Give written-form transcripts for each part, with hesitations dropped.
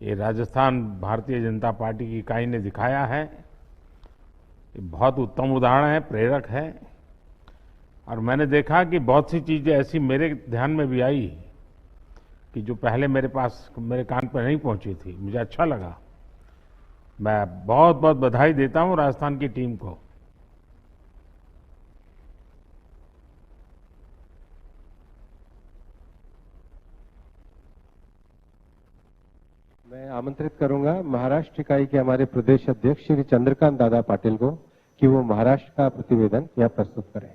ये राजस्थान भारतीय जनता पार्टी की इकाई ने दिखाया है। ये बहुत उत्तम उदाहरण है, प्रेरक है। और मैंने देखा कि बहुत सी चीजें ऐसी मेरे ध्यान में भी आई कि जो पहले मेरे कान पर नहीं पहुंची थी। मुझे अच्छा लगा। मैं बहुत बहुत बधाई देता हूं राजस्थान की टीम को। मैं आमंत्रित करूंगा महाराष्ट्र इकाई के हमारे प्रदेश अध्यक्ष श्री चंद्रकांत दादा पाटिल को कि वो महाराष्ट्र का प्रतिवेदन यहाँ प्रस्तुत करें।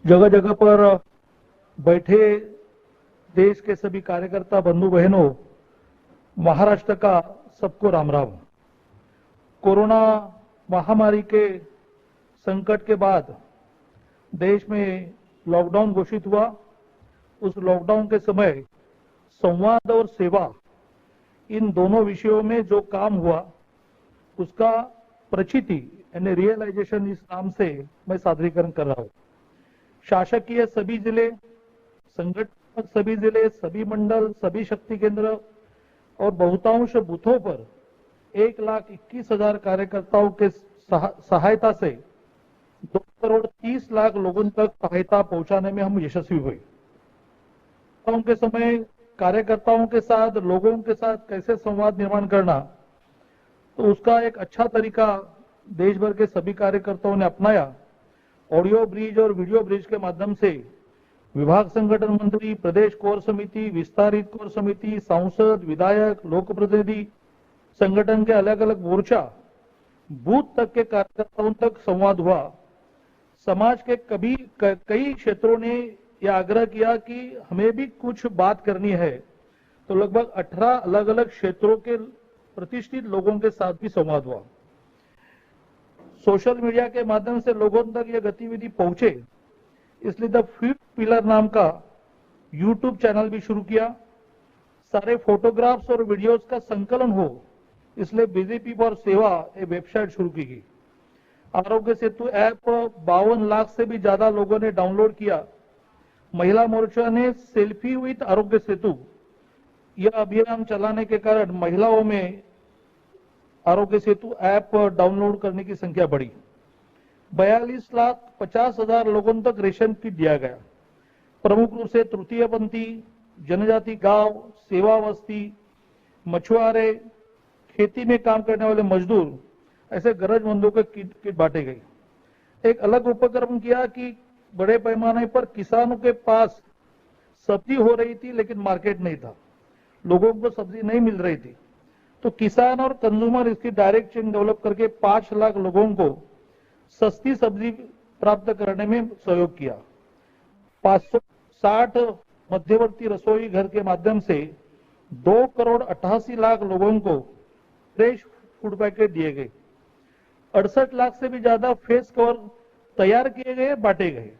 जगह जगह पर बैठे देश के सभी कार्यकर्ता बंधु बहनों, महाराष्ट्र का सबको राम राम। कोरोना महामारी के संकट के बाद देश में लॉकडाउन घोषित हुआ। उस लॉकडाउन के समय संवाद और सेवा, इन दोनों विषयों में जो काम हुआ उसका प्रचिति यानी रियलाइजेशन इस नाम से मैं सादरीकरण कर रहा हूं। शासकीय सभी जिले, संगठन सभी जिले, सभी मंडल, सभी शक्ति केंद्र और बहुतांश बूथों पर 1,21,000 कार्यकर्ताओं के सहायता से 2,30,00,000 लोगों तक सहायता पहुंचाने में हम यशस्वी हुए। के समय कार्यकर्ताओं के साथ, लोगों के साथ कैसे संवाद निर्माण करना, तो उसका एक अच्छा तरीका देश भर के सभी कार्यकर्ताओं ने अपनाया। ऑडियो ब्रिज और वीडियो ब्रिज के माध्यम से विभाग संगठन मंत्री, प्रदेश कोर समिति, विस्तारित कोर समिति, सांसद, विधायक, लोक प्रतिनिधि, संगठन के अलग अलग मोर्चा, बूथ तक के कार्यकर्ताओं तक संवाद हुआ। समाज के कई क्षेत्रों ने यह आग्रह किया कि हमें भी कुछ बात करनी है, तो लगभग 18 अलग अलग क्षेत्रों के प्रतिष्ठित लोगों के साथ भी संवाद हुआ। सोशल मीडिया के माध्यम से लोगों तक यह गतिविधि पहुंचे, इसलिए द फिफ्थ पिलर नाम का यूट्यूब चैनल भी शुरू किया। सारे फोटोग्राफ्स और वीडियोस का संकलन हो, इसलिए बीजेपी फॉर सेवा एक वेबसाइट शुरू की गई। आरोग्य सेतु ऐप 52 लाख से भी ज्यादा लोगों ने डाउनलोड किया। महिला मोर्चा ने सेल्फी विद आरोग्य सेतु यह अभियान चलाने के कारण महिलाओं में आरोग्य सेतु ऐप डाउनलोड करने की संख्या बढ़ी। 42,50,000 लोगों तक रेशन किट दिया गया। प्रमुख रूप से तृतीय पंथी, जनजाति गांव, सेवा बस्ती, मछुआरे, खेती में काम करने वाले मजदूर, ऐसे गरजमंदों को किट बांटे गए। एक अलग उपक्रम किया कि बड़े पैमाने पर किसानों के पास सब्जी हो रही थी लेकिन मार्केट नहीं था, लोगों को सब्जी नहीं मिल रही थी, तो किसान और कंज्यूमर इसकी डायरेक्ट चेन डेवलप करके 5 लाख लोगों को सस्ती सब्जी प्राप्त करने में सहयोग किया। 560 मध्यवर्ती रसोई घर के माध्यम से 2,88,00,000 लोगों को फ्रेश फूड पैकेट दिए गए। 68 लाख से भी ज्यादा फेस कवर तैयार किए गए, बांटे गए।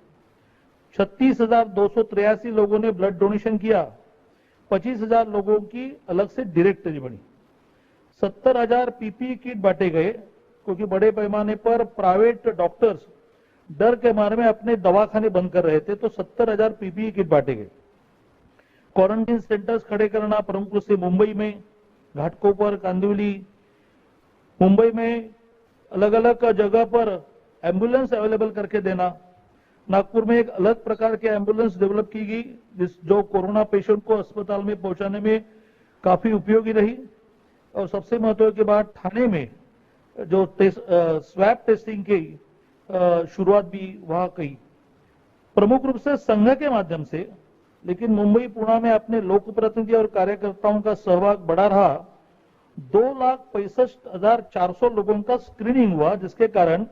36,283 लोगों ने ब्लड डोनेशन किया। 25,000 लोगों की अलग से डायरेक्टरी बनी। 70,000 पीपीई किट बांटे गए, क्योंकि बड़े पैमाने पर प्राइवेट डॉक्टर्स डर के मारे में अपने दवाखाने बंद कर रहे थे, तो 70,000 पीपीई किट बांटे गए। क्वारंटीन सेंटर्स खड़े करना, प्रमुख रूप से मुंबई में घाटकोपर, कांदिवली, मुंबई में अलग अलग जगह पर एम्बुलेंस अवेलेबल करके देना। नागपुर में एक अलग प्रकार के एम्बुलेंस डेवलप की गई जो कोरोना पेशेंट को अस्पताल में पहुंचाने में काफी उपयोगी रही। और सबसे महत्व की बात, ठाणे में जो स्वैब टेस्टिंग की शुरुआत भी वहां की, प्रमुख रूप से संघ के माध्यम से, लेकिन मुंबई पुणे में अपने लोक प्रतिनिधि और कार्यकर्ताओं का सहभाग बढ़ा रहा। 2,65,400 लोगों का स्क्रीनिंग हुआ, जिसके कारण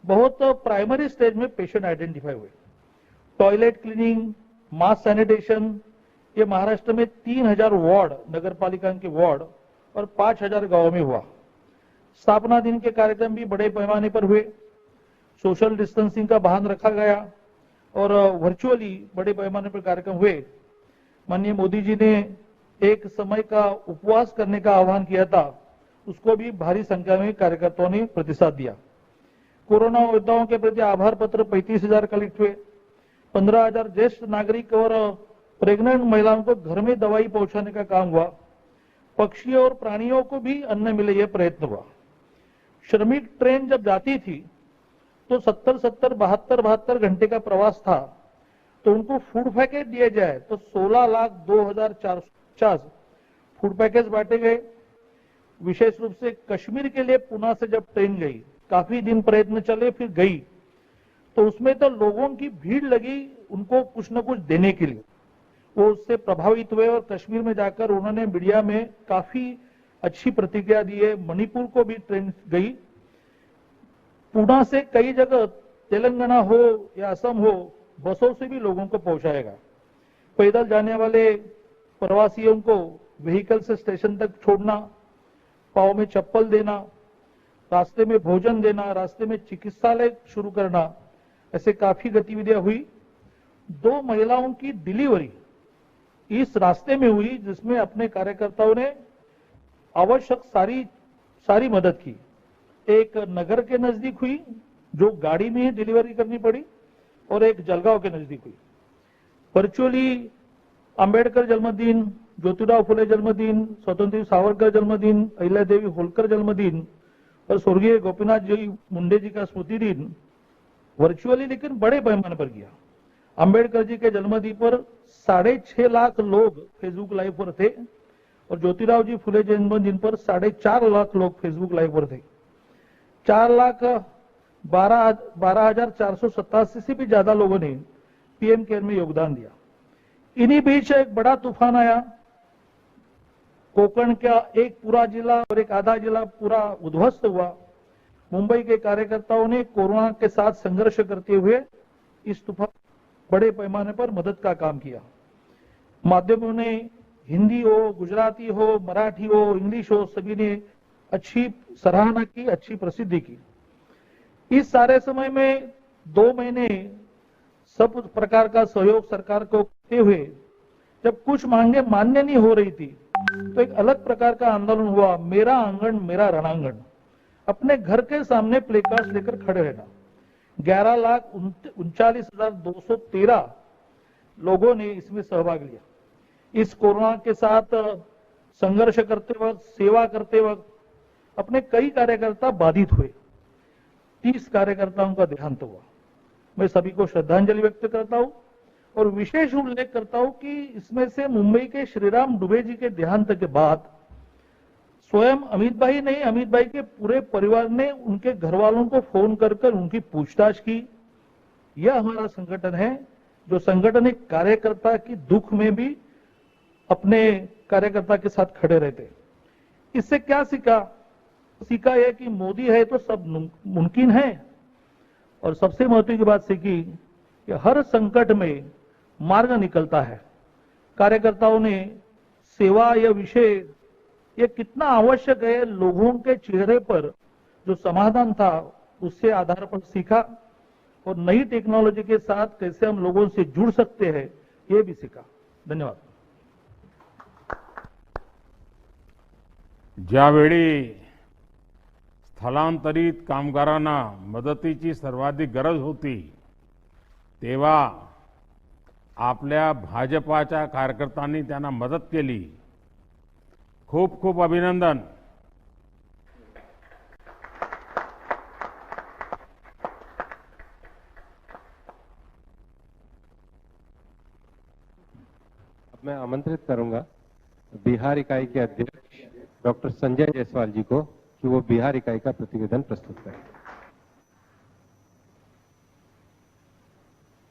बहुत प्राइमरी स्टेज में पेशेंट आइडेंटिफाई हुए। टॉयलेट क्लीनिंग, मास सैनिटेशन, ये महाराष्ट्र में 3,000 वार्ड, नगर पालिका के वार्ड और 5,000 गांवों में हुआ। स्थापना दिन के कार्यक्रम भी बड़े पैमाने पर हुए। सोशल डिस्टेंसिंग का ध्यान रखा गया और वर्चुअली बड़े पैमाने पर कार्यक्रम हुए। माननीय मोदी जी ने एक समय का उपवास करने का आह्वान किया था, उसको भी भारी संख्या में कार्यकर्ताओं ने प्रतिसाद दिया। कोरोना योद्धाओं के प्रति आभार पत्र 35,000 कलेक्ट हुए। 15,000 ज्येष्ठ नागरिक और प्रेग्नेंट महिलाओं को घर में दवाई पहुंचाने का काम हुआ। पक्षियों और प्राणियों को भी अन्न मिले, यह प्रयत्न हुआ। श्रमिक ट्रेन जब जाती थी तो 72 घंटे का प्रवास था, तो उनको फूड पैकेट दिए जाए तो 16,02,450 फूड पैकेज बांटे गए। विशेष रूप से कश्मीर के लिए पुणे से जब ट्रेन गई, काफी दिन प्रयत्न चले, फिर गई, तो उसमें तो लोगों की भीड़ लगी उनको कुछ न कुछ देने के लिए। वो उससे प्रभावित हुए और कश्मीर में जाकर उन्होंने मीडिया में काफी अच्छी प्रतिक्रिया दी है। मणिपुर को भी ट्रेन गई। पुणे से कई जगह तेलंगाना हो या असम हो, बसों से भी लोगों को पहुंचाएगा। पैदल जाने वाले प्रवासियों को व्हीकल से स्टेशन तक छोड़ना, पाँव में चप्पल देना, रास्ते में भोजन देना, रास्ते में चिकित्सालय शुरू करना, ऐसे काफी गतिविधियां हुई। 2 महिलाओं की डिलीवरी इस रास्ते में हुई, जिसमें अपने कार्यकर्ताओं ने आवश्यक सारी मदद की। एक नगर के नजदीक हुई, जो गाड़ी में ही डिलीवरी करनी पड़ी, और एक जलगांव के नजदीक हुई। वर्चुअली अंबेडकर जन्मदिन, ज्योतिराव फुले जन्मदिन, स्वतंत्र सावरकर जन्मदिन, अहिल्यादेवी होलकर जन्मदिन और स्वर्गीय गोपीनाथ जी मुंडे जी का स्मृति दिन वर्चुअली लेकिन बड़े पैमाने पर किया। अंबेडकर जी के जन्मदिन पर 6.5 लाख लोग फेसबुक लाइव पर थे और ज्योतिराव जी फुले जन्मदिन पर 4.5 लाख लोग फेसबुक लाइव पर थे। 4,12,487 से भी ज्यादा लोगों ने पीएम केयर में योगदान दिया। इन्हीं बीच एक बड़ा तूफान आया। कोकण का एक पूरा जिला और एक आधा जिला पूरा उद्ध्वस्त हुआ। मुंबई के कार्यकर्ताओं ने कोरोना के साथ संघर्ष करते हुए इस तूफान बड़े पैमाने पर मदद का काम किया। माध्यमों ने हिंदी हो, गुजराती हो, मराठी हो, इंग्लिश हो, सभी ने अच्छी सराहना की, अच्छी प्रसिद्धि की। इस सारे समय में 2 महीने सब प्रकार का सहयोग सरकार को करते हुए जब कुछ मांगे मान्य नहीं हो रही थी, तो एक अलग प्रकार का आंदोलन हुआ, मेरा आंगन मेरा रणांगन। अपने घर के सामने प्लेकार्ड लेकर खड़े रहना। 11,39,213 लोगों ने इसमें सहभाग लिया। इस कोरोना के साथ संघर्ष करते वक्त, सेवा करते वक्त अपने कई कार्यकर्ता बाधित हुए। 30 कार्यकर्ताओं का देहांत हुआ। मैं सभी को श्रद्धांजलि व्यक्त करता हूं और विशेष उल्लेख करता हूं कि इसमें से मुंबई के श्रीराम दुबे जी के देहांत के बाद स्वयं अमित भाई नहीं, अमित भाई के पूरे परिवार ने उनके घर वालों को फोन कर उनकी पूछताछ की। यह हमारा संगठन है, जो संगठन एक कार्यकर्ता की दुख में भी अपने कार्यकर्ता के साथ खड़े रहते। इससे क्या सीखा? सीखा यह कि मोदी है तो सब मुमकिन है। और सबसे महत्व की बात सीखी कि हर संकट में मार्ग निकलता है। कार्यकर्ताओं ने सेवा यह विषय ये कितना आवश्यक है, लोगों के चेहरे पर जो समाधान था उससे आधार पर सीखा और नई टेक्नोलॉजी के साथ कैसे हम लोगों से जुड़ सकते हैं ये भी सीखा। धन्यवाद। ज्यावेळी स्थलांतरित कामगारांना मदतीची सर्वाधिक गरज होती, तेव्हा आपल्या भाजपाच्या कार्यकर्त्यांनी त्यांना मदत केली। खूप खूप अभिनंदन। अब मैं आमंत्रित करूंगा बिहार इकाई के अध्यक्ष डॉक्टर संजय जायसवाल जी को कि वो बिहार इकाई का प्रतिवेदन प्रस्तुत करें।